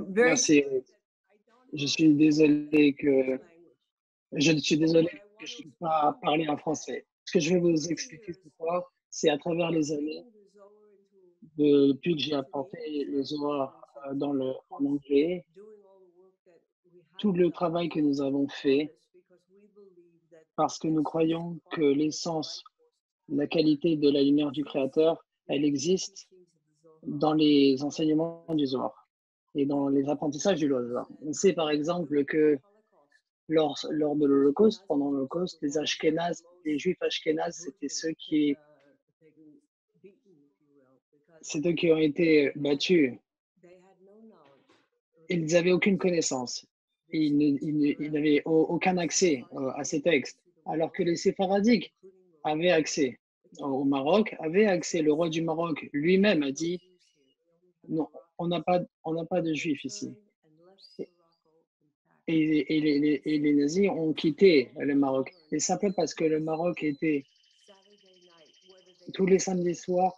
Merci. Je suis désolé que je ne peux pas parler en français. Ce que je vais vous expliquer ce soir, c'est à travers les années, depuis que j'ai apporté le Zohar en anglais, tout le travail que nous avons fait, parce que nous croyons que l'essence, la qualité de la lumière du Créateur, elle existe dans les enseignements du Zohar et dans les apprentissages du Zohar. On sait par exemple que lors de l'Holocauste, pendant l'Holocauste, les Juifs ashkénazes, c'est eux qui ont été battus. Ils n'avaient aucune connaissance. Ils n'avaient aucun accès à ces textes, alors que les séfaradiques avaient accès au Maroc, avaient accès. Le roi du Maroc lui-même a dit non, on n'a pas de Juifs ici. Et les nazis ont quitté le Maroc. Et simplement parce que le Maroc était tous les samedis soirs,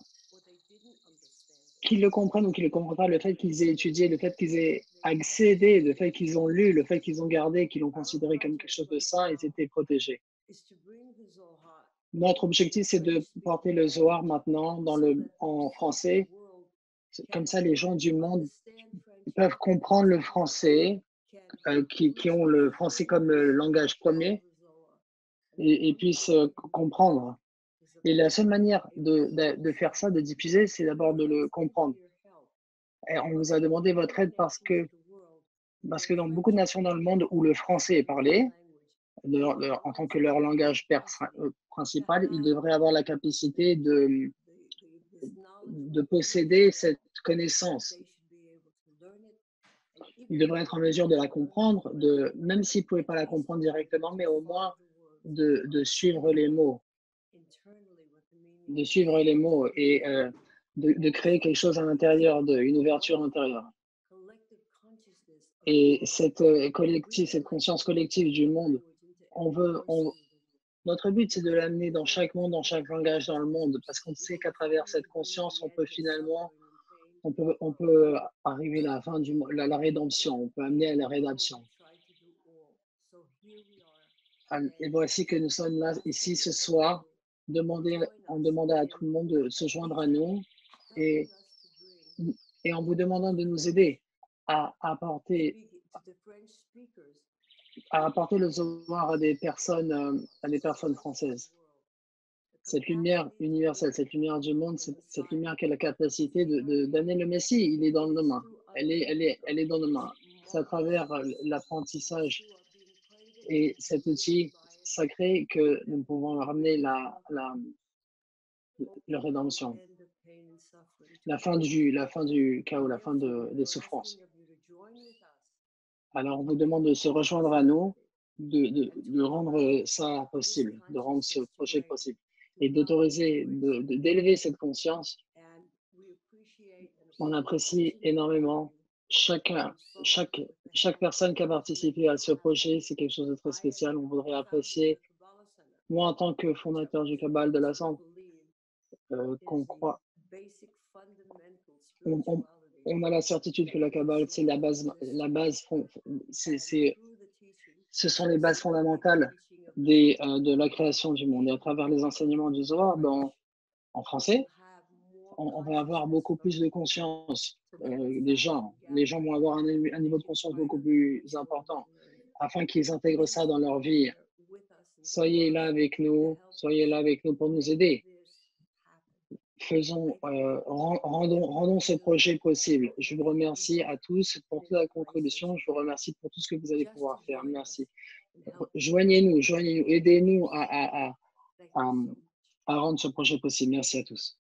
qu'ils le comprennent ou qu'ils ne le comprennent pas, le fait qu'ils aient étudié, le fait qu'ils aient accédé, le fait qu'ils ont lu, le fait qu'ils ont gardé, qu'ils l'ont considéré comme quelque chose de saint, ils étaient protégés. Notre objectif, c'est de porter le Zohar maintenant en français. Comme ça, les gens du monde peuvent comprendre le français, qui ont le français comme langage premier, et puissent comprendre. Et la seule manière de faire ça, de diffuser, c'est d'abord de le comprendre. Et on vous a demandé votre aide parce que dans beaucoup de nations dans le monde où le français est parlé, en tant que leur langage principal, ils devraient avoir la capacité de posséder cette connaissance. Ils devraient être en mesure de la comprendre, même s'ils ne pouvaient pas la comprendre directement, mais au moins de suivre les mots, et de créer quelque chose à l'intérieur une ouverture intérieure. Et cette conscience collective du monde, notre but, c'est de l'amener dans chaque monde, dans chaque langage dans le monde, parce qu'on sait qu'à travers cette conscience, on peut arriver à la fin la rédemption, on peut amener à la rédemption. Et voici que nous sommes là, ici, ce soir, en demandant à tout le monde de se joindre à nous et, et en vous demandant de nous aider à apporter le Zohar à des personnes françaises. Cette lumière universelle, cette lumière du monde, cette lumière qui a la capacité d'amener le Messie, il est dans nos mains. Elle est dans nos mains. C'est à travers l'apprentissage et cet outil sacré que nous pouvons ramener la rédemption, la fin du chaos, la fin des souffrances. Alors, on vous demande de se rejoindre à nous, de rendre ça possible, de rendre ce projet possible et d'autoriser, d'élever cette conscience. On apprécie énormément chaque personne qui a participé à ce projet. C'est quelque chose de très spécial. On voudrait apprécier, moi en tant que fondateur du Kabbal de la Centre, qu'on croit, on a la certitude que la Kabbale, c'est ce sont les bases fondamentales de la création du monde. Et à travers les enseignements du Zohar, en français, on va avoir beaucoup plus de conscience des gens. Les gens vont avoir un niveau de conscience beaucoup plus important afin qu'ils intègrent ça dans leur vie. Soyez là avec nous pour nous aider. Rendons ce projet possible. Je vous remercie à tous pour toute la contribution. Je vous remercie pour tout ce que vous allez pouvoir faire. Merci. Joignez-nous, aidez-nous à rendre ce projet possible. Merci à tous.